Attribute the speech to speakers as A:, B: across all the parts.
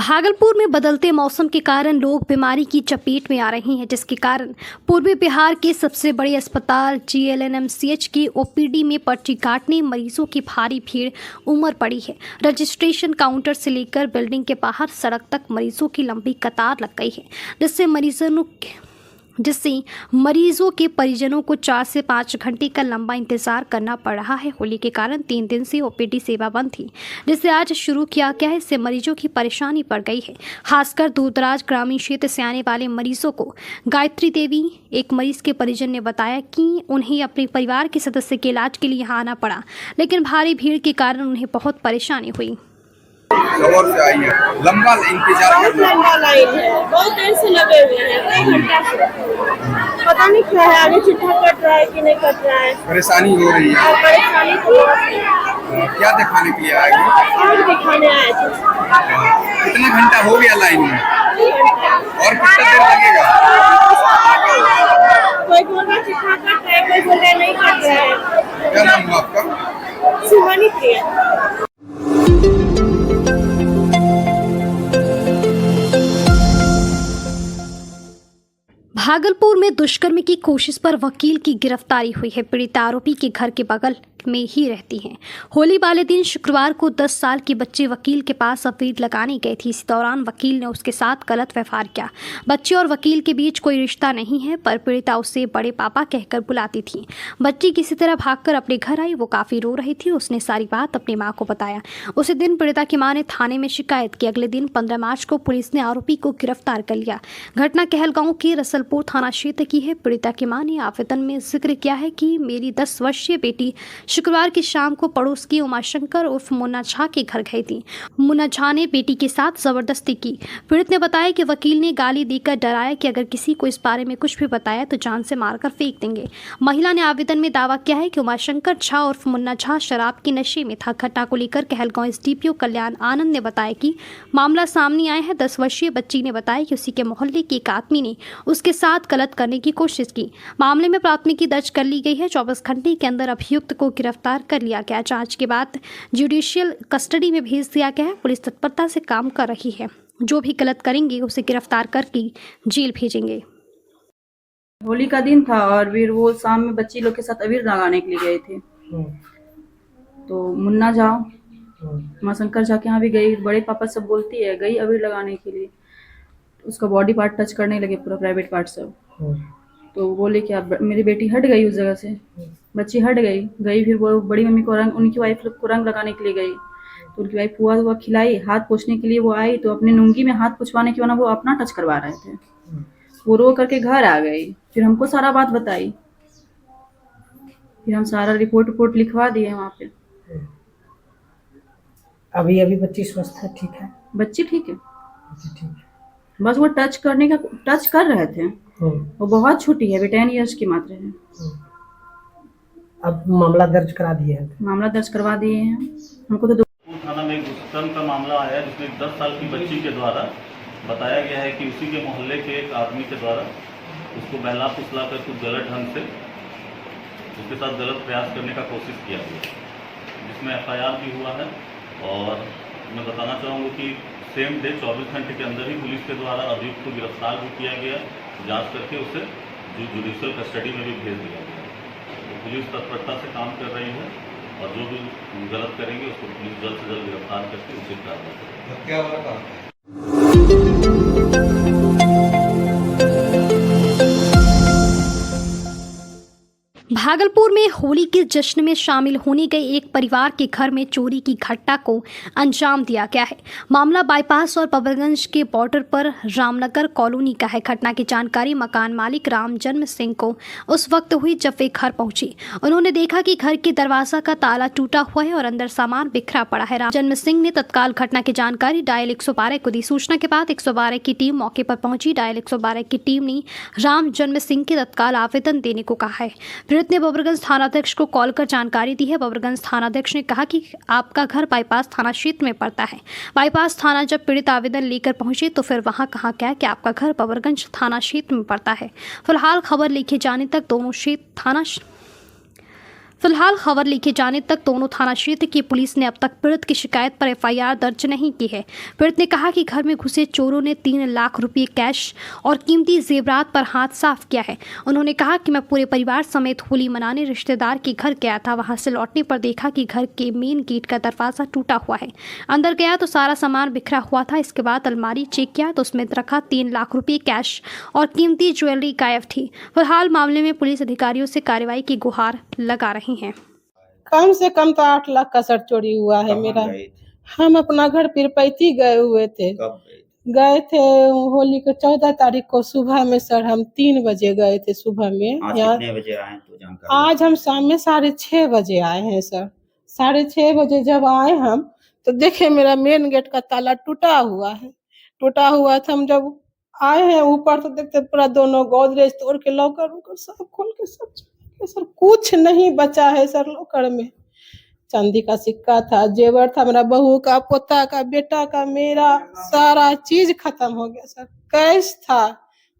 A: भागलपुर में बदलते मौसम के कारण लोग बीमारी की चपेट में आ रहे हैं, जिसके कारण पूर्वी बिहार के सबसे बड़े अस्पताल GLNMCH की OPD में पर्ची काटने मरीजों की भारी भीड़ उमड़ पड़ी है। रजिस्ट्रेशन काउंटर से लेकर बिल्डिंग के बाहर सड़क तक मरीजों की लंबी कतार लग गई है, जिससे मरीजों के परिजनों को 4 से 5 घंटे का लंबा इंतजार करना पड़ रहा है। होली के कारण 3 दिन से OPD सेवा बंद थी, जिसे आज शुरू किया गया है। इससे मरीजों की परेशानी बढ़ गई है, खासकर दूरदराज ग्रामीण क्षेत्र से आने वाले मरीजों को। गायत्री देवी, एक मरीज के परिजन ने बताया कि उन्हें अपने परिवार के सदस्य के इलाज के लिए यहाँ आना पड़ा, लेकिन भारी भीड़ के कारण उन्हें बहुत परेशानी हुई।
B: शहर से आई है, लंबा इंतजार करना,
C: लंबा लाइन है, बहुत देर से लगे हुए हैं, कई घंटा से। पता नहीं क्या है, आगे चिट्ठा कट रहा है कि नहीं कट रहा है,
B: परेशानी हो रही है।
C: परेशानी तो
B: क्या दिखाने के लिए आए हैं?
C: और दिखाने आए थे।
B: कितना घंटा हो गया लाइन में और कितना देर लगेगा?
C: कोई बोल रहा चिट्ठा कट रहा है, कोई बोल रहा नहीं कट रहा है।
B: क्या नाम हुआ आपका?
C: सुहानी प्रिया।
A: भागलपुर में दुष्कर्म की कोशिश पर वकील की गिरफ्तारी हुई है। पीड़िता आरोपी के घर के बगल में ही रहती हैं। होली वाले दिन शुक्रवार को 10 साल की बच्ची वकील के पास अफीम लगाने गई थी। इस दौरान वकील ने उसके साथ गलत व्यवहार किया। बच्ची और वकील के बीच कोई रिश्ता नहीं है, पर पीड़िता उसे बड़े पापा कहकर बुलाती थी। बच्ची किसी तरह भागकर अपने घर आई। वो काफी रो रही थी। उसने सारी बात अपनी माँ को बताया। उसी दिन पीड़िता की माँ ने थाने में शिकायत की। अगले दिन 15 मार्च को पुलिस ने आरोपी को गिरफ्तार कर लिया। घटना कहलगांव के रसलपुर थाना क्षेत्र की है। पीड़िता की माँ ने आवेदन में जिक्र किया है कि मेरी 10 वर्षीय बेटी शुक्रवार की शाम को पड़ोस की उमाशंकर उर्फ मुन्ना झा के घर गई थी। मुन्ना झा ने बेटी के साथ जबरदस्ती की। पीड़ित ने बताया कि वकील ने गाली देकर डराया कि अगर किसी को इस बारे में कुछ भी बताया तो जान से मारकर फेंक देंगे। महिला ने आवेदन में दावा किया है कि उमाशंकर झा उर्फ मुन्ना झा शराब के नशे में था। घटना को लेकर कहलगांव SDPO कल्याण आनंद ने बताया कि मामला सामने आया है। 10 वर्षीय बच्ची ने बताया कि उसी के मोहल्ले के एक आदमी ने उसके साथ गलत करने की कोशिश की। मामले में प्राथमिकी दर्ज कर ली गई है। 24 घंटे के अंदर अभियुक्त को गिरफ्तार कर लिया गया। जांच के बाद जुडिशियल कस्टडी में भेज दिया गया है। पुलिस तत्परता से काम कर रही है। जो भी गलत करेंगे उसे गिरफ्तार करके जेल भेजेंगे।
D: होली का दिन था और फिर वो शाम में बच्ची लोग के साथ अबीर लगाने के लिए गए थे। तो मुन्ना झा माँ शंकर झा के यहाँ भी गई। बड़े पापा सब बोलती है, गई अबीर लगाने के लिए। उसका बॉडी पार्ट टच करने लगे, पूरा प्राइवेट पार्ट सब। तो बोले कि अब मेरी बेटी हट गई उस जगह से। बच्ची हट गई फिर वो बड़ी मम्मी को उनकी वाइफ को रंग लगाने के लिए गई। तो उनकी वाइफ हुआ खिलाई, हाथ पोंछने के लिए वो आई तो अपने लुंगी में हाथ पोंछवाने के बाद वो अपना टच करवा रहे थे। वो रो करके घर आ गई। फिर हमको सारा बात बताई। फिर हम सारा रिपोर्ट लिखवा दिए वहाँ पे।
E: अभी बच्ची स्वस्थ है, ठीक है?
D: बच्ची ठीक है,
E: ठीक है।
D: बस वो टच कर रहे थे। वो बहुत छोटी है, 10 ईयर्स की मात्र है।
E: अब मामला दर्ज करा दिए हैं?
D: मामला दर्ज करवा दिए हैं। हमको तो
F: थाना में एक दुष्कर्म का मामला आया, जिसमें 10 साल की बच्ची के द्वारा बताया गया है कि उसी के मोहल्ले के एक आदमी के द्वारा उसको बहला फुसला कर कुछ गलत ढंग से उसके साथ गलत प्रयास करने का कोशिश किया गया, जिसमें FIR भी हुआ है। और मैं बताना चाहूँगा कि सेम डे 24 घंटे के अंदर ही पुलिस के द्वारा अभियुक्त को गिरफ्तार भी किया गया। जांच करके उसे जुडिशियल कस्टडी में भी भेज दिया गया। तो पुलिस तत्परता से काम कर रही है और जो भी गलत करेंगे उसको पुलिस जल्द से जल्द गिरफ्तार करके उचित कार्रवाई करेगी।
A: भागलपुर में होली के जश्न में शामिल होने गए एक परिवार के घर में चोरी की घटना को अंजाम दिया गया है। मामला बाईपास और बबरगंज के बॉर्डर पर रामनगर कॉलोनी का है। घटना की जानकारी मकान मालिक राम जन्म सिंह को उस वक्त हुई जब वे घर पहुंचे। उन्होंने देखा कि घर के दरवाजा का ताला टूटा हुआ है और अंदर सामान बिखरा पड़ा है। राम जन्म सिंह ने तत्काल घटना की जानकारी डायल 112 को दी। सूचना के बाद 112 की टीम मौके पर पहुंची। डायल 112 की टीम ने राम जन्म सिंह के तत्काल आवेदन देने को कहा है। पीड़ित ने बबरगंज थानाध्यक्ष को कॉल कर जानकारी दी है। बबरगंज थानाध्यक्ष ने कहा कि आपका घर बाईपास थाना क्षेत्र में पड़ता है। बाईपास थाना जब पीड़ित आवेदन लेकर पहुंचे तो फिर वहां कहा गया कि आपका घर बबरगंज थाना क्षेत्र में पड़ता है। फिलहाल खबर लिखे जाने तक दोनों क्षेत्र थाना फिलहाल खबर लिखे जाने तक दोनों थाना क्षेत्र की पुलिस ने अब तक पीड़ित की शिकायत पर एफआईआर दर्ज नहीं की है। पीड़ित ने कहा कि घर में घुसे चोरों ने 3 लाख रुपए कैश और कीमती जेवरात पर हाथ साफ किया है। उन्होंने कहा कि मैं पूरे परिवार समेत होली मनाने रिश्तेदार के घर गया था। वहां से लौटने पर देखा कि घर के मेन गेट का दरवाजा टूटा हुआ है। अंदर गया तो सारा सामान बिखरा हुआ था। इसके बाद अलमारी चेक किया तो उसमें रखा 3 लाख रुपए कैश और कीमती ज्वेलरी गायब थी। फिलहाल मामले में पुलिस अधिकारियों से कार्रवाई की गुहार लगा रही हैं।
C: कम से कम तो 8 लाख का शर्ट चोरी हुआ है मेरा। हम अपना घर पीरपैती गए हुए थे। गए थे होली के 14 तारीख को सुबह में सर, हम 3 बजे गए थे सुबह में।
G: आज कितने बजे आए तो जानकारी?
C: आज हम शाम में 6:30 बजे आए हैं सर। 6:30 बजे जब आए हम तो देखे मेरा मेन गेट का ताला टूटा हुआ है। टूटा हुआ था। हम जब आए हैं ऊपर तो देखते पूरा दोनों गोदरेज तोड़ के लॉकर सब खोल के सब सर, कुछ नहीं बचा है सर लॉकर में। चांदी का सिक्का था, जेवर था, मेरा बहू का, पोता का, बेटा का, मेरा सारा चीज खत्म हो गया सर। कैश था,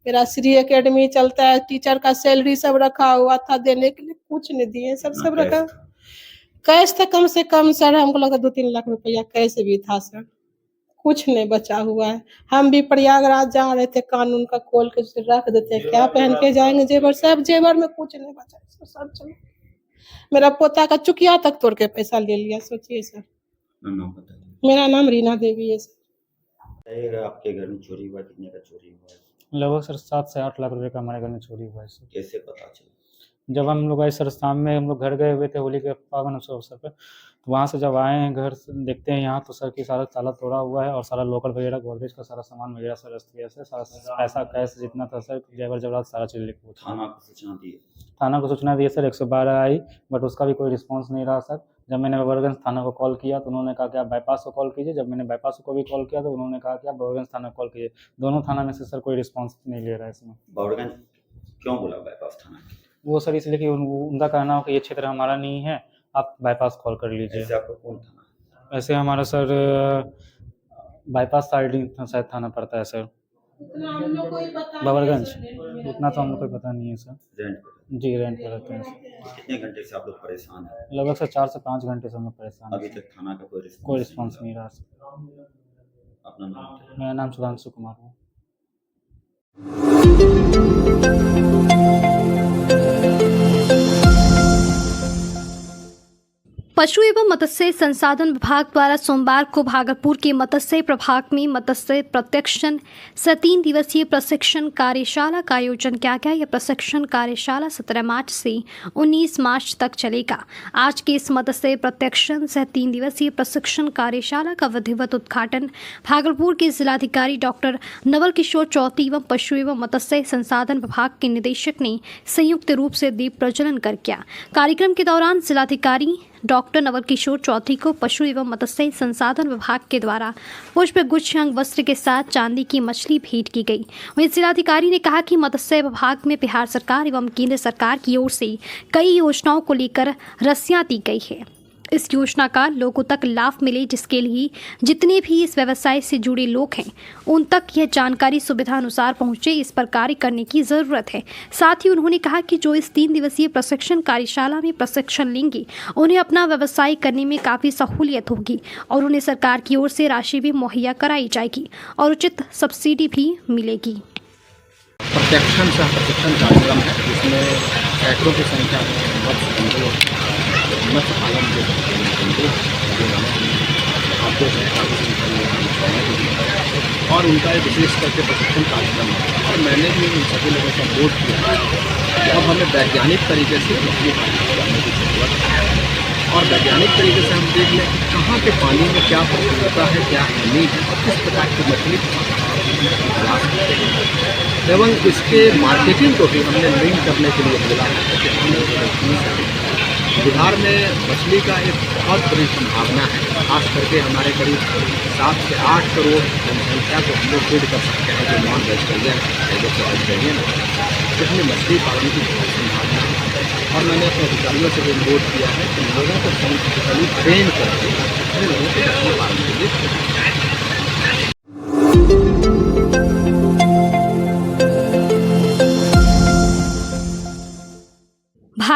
C: मेरा श्री एकेडमी चलता है, टीचर का सैलरी सब रखा हुआ था देने के लिए, कुछ नहीं दिए सर, सब रखा। कैश था कम से कम सर, हमको लगा 2-3 लाख रुपया कैश भी था सर। कुछ नहीं बचा हुआ है। हम भी प्रयागराज जा रहे थे, कानून का खोल के रख देते हैं, क्या पहन के जाएंगे जेवर, सब जेवर में कुछ नहीं बचा सर, सब चलो। मेरा पोता का चुकिया तक तोड़ के पैसा ले लिया, सोचिए सर।
G: नाम बताइए।
C: मेरा नाम रीना देवी है सर।
G: आपके घर में चोरी हुआ, कितने का चोरी हुआ है?
H: लगभग सर 7 से 8 लाख रुपए का हमारे घर में चोरी हुआ है सर।
G: कैसे पता चला?
H: जब हम लोग आए सर, शाम में हम लोग घर गए हुए थे होली के पावन अवसर पर, तो वहाँ से जब आए हैं घर देखते हैं यहाँ तो सर की सारा ताला तोड़ा हुआ है और सारा लोकल वगैरह गोदरेज का सारा सामान वगैरह सर अस्त व्यस्त है। सारा पैसा कैश जितना था सर, जेवर जवरात सारा चीज़ लिखा।
G: थाना को सूचना दी?
H: थाना को सूचना दी सर, 112 आई, बट उसका भी कोई रिस्पॉन्स नहीं रहा सर। जब मैंने बबरगंज थाना को कॉल किया तो उन्होंने कहा कि आप बाईपास को कॉल कीजिए। जब मैंने बाईपास को भी कॉल किया तो उन्होंने कहा कि आप बबरगंज थाना को कॉल कीजिए। दोनों थाना में से सर कोई रिस्पॉन्स नहीं ले रहा है इसमें।
G: बबरगंज क्यों बोला बाईपास थाना?
H: वो सर इसलिए कि उनका कहना हो कि ये क्षेत्र हमारा नहीं है, आप बाईपास कॉल कर लीजिए।
G: ऐसे आपको कौन थाना?
H: ऐसे हमारा सर बाईपास साइड शायद थाना पड़ता है सर, बबरगंज। उतना तो हम लोग को पता नहीं है सर।
G: रेंट पर?
H: जी रेंट पर रहते हैं।
G: कितने घंटे से आप लोग परेशान हैं?
H: लगभग सर 4 से 5 घंटे से हम लोग परेशान हैं।
G: अभी तक थाना का
H: कोई रिस्पॉन्स नहीं रहा सर।
G: अपना नाम?
H: मेरा नाम सुधांशु कुमार है।
A: पशु एवं मत्स्य संसाधन विभाग द्वारा सोमवार को भागलपुर के मत्स्य प्रभाग में मत्स्य प्रशिक्षण से 3 दिवसीय प्रशिक्षण कार्यशाला का आयोजन किया गया। यह प्रशिक्षण कार्यशाला 17 मार्च से 19 मार्च तक चलेगा। आज के इस मत्स्य प्रशिक्षण से 3 दिवसीय प्रशिक्षण कार्यशाला का विधिवत उद्घाटन भागलपुर के जिलाधिकारी डॉक्टर नवल किशोर चौधरी एवं पशु एवं मत्स्य संसाधन विभाग के निदेशक ने संयुक्त रूप से दीप प्रज्वलन कर किया। कार्यक्रम के दौरान जिलाधिकारी डॉक्टर नवल किशोर चौधरी को पशु एवं मत्स्य संसाधन विभाग के द्वारा पुष्प गुच्छ अंग वस्त्र के साथ चांदी की मछली भेंट की गई। वहीं जिलाधिकारी ने कहा कि मत्स्य विभाग में बिहार सरकार एवं केंद्र सरकार की ओर से कई योजनाओं को लेकर रस्सियां दी गई है। इस योजना का लोगों तक लाभ मिले, जिसके लिए जितने भी इस व्यवसाय से जुड़े लोग हैं उन तक यह जानकारी सुविधा अनुसार पहुंचे, इस पर कार्य करने की ज़रूरत है। साथ ही उन्होंने कहा कि जो इस 3 दिवसीय प्रशिक्षण कार्यशाला में प्रशिक्षण लेंगे उन्हें अपना व्यवसाय करने में काफ़ी सहूलियत होगी और उन्हें सरकार की ओर से राशि भी मुहैया कराई जाएगी और उचित सब्सिडी भी मिलेगी।
B: प्रशिक्षण कार्यक्रम है जिसमें सैकड़ों की संख्या में मत्स्य पालन के और उनका एक विशेष करके प्रशिक्षण कार्यक्रम है। और मैंने भी उन सभी लोगों का बोध किया कि अब हमें वैज्ञानिक तरीके से मछली पालन करने की जरूरत है और वैज्ञानिक तरीके से हम देख लें कि कहाँ के पानी में क्या प्रक्रिया है, क्या नमी है और किस प्रकार की मछली तलाश करते हैं। एवं इसके मार्केटिंग को भी हमने लिंक करने के लिए बोला है कि हमने बिहार में मछली का एक बहुत बड़ी संभावना है। खास करके हमारे करीब 7 से 8 करोड़ जनसंख्या को हम लोग फीड कर सकते हैं जो नॉन वेजिटेरियन है, जो वेजिटेरियन है, इसमें मछली पालन की बहुत संभावना है। और मैंने अपने अधिकारियों से भी अनुरोध किया है कि लोगों को साइंटिफिकली ट्रेन करके अपने लोगों को मछली पालन के लिए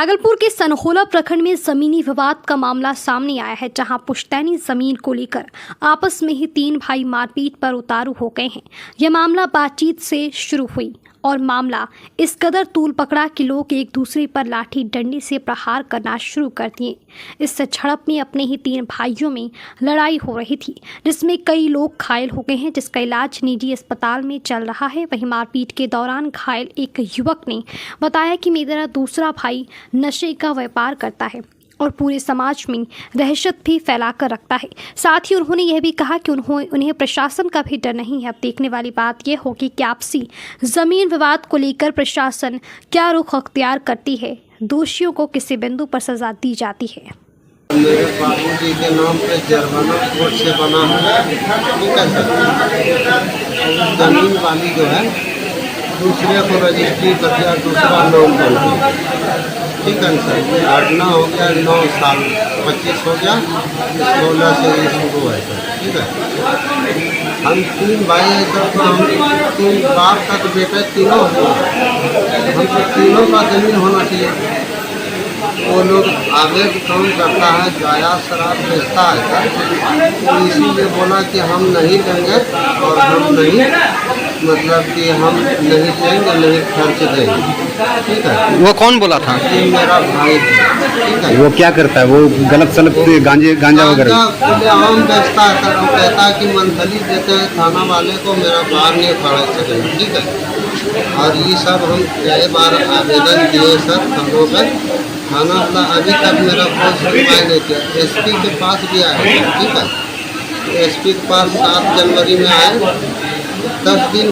A: भागलपुर के सनहोला प्रखंड में जमीनी विवाद का मामला सामने आया है, जहां पुश्तैनी जमीन को लेकर आपस में ही 3 भाई मारपीट पर उतारू हो गए हैं। यह मामला बातचीत से शुरू हुई और मामला इस कदर तूल पकड़ा कि लोग एक दूसरे पर लाठी डंडे से प्रहार करना शुरू कर दिए। इस झड़प में अपने ही 3 भाइयों में लड़ाई हो रही थी, जिसमें कई लोग घायल हो गए हैं, जिसका इलाज निजी अस्पताल में चल रहा है। वहीं मारपीट के दौरान घायल एक युवक ने बताया कि मेरा दूसरा भाई नशे का व्यापार करता है और पूरे समाज में दहशत भी फैलाकर रखता है। साथ ही उन्होंने यह भी कहा कि उन्हें प्रशासन का भी डर नहीं है। अब देखने वाली बात यह होगी कि आपसी जमीन विवाद को लेकर प्रशासन क्या रुख अख्तियार करती है, दोषियों को किसी बिंदु पर सजा दी जाती है।
I: मेरे बाबूजी के नाम पे जर्माना कोर्ट से बना है, ठीक है सर। जमीन वाली जो है दूसरे को रजिस्ट्री कर दिया, दूसरा नाम बन गया, ठीक है सर। घटना हो गया 9 साल, 25 हो गया, 16 से ये शुरू है सर, ठीक है। हम 3 भाई हैं सर, तो हम 3 बाप का तो बेटा तीनों हो, हमको तीनों का जमीन होना चाहिए। वो लोग आगे काम करता है, जाया शराब बेचता है सर, तो इसीलिए बोला कि हम नहीं लेंगे और हम नहीं, मतलब कि हम नहीं लेंगे, नहीं खर्च देंगे, ठीक है।
J: वो कौन बोला था?
I: ये मेरा भाई है, ठीक है।
J: वो क्या करता है? वो गलत सलत गांजा वगैरह
I: आम बेचता है सर। वो कहता है कि मंथली देते हैं थाना वाले को, मेरा बाहर नहीं खड़ा सकेंगे, ठीक है। और ये सब हम कई बार आवेदन किए सर थानों पर, थाना वाला अभी तक मेरा कोई सुनवाई नहीं किया। एसपी के पास भी आया, ठीक है। एसपी के पास 7 जनवरी में आए, 10 दिन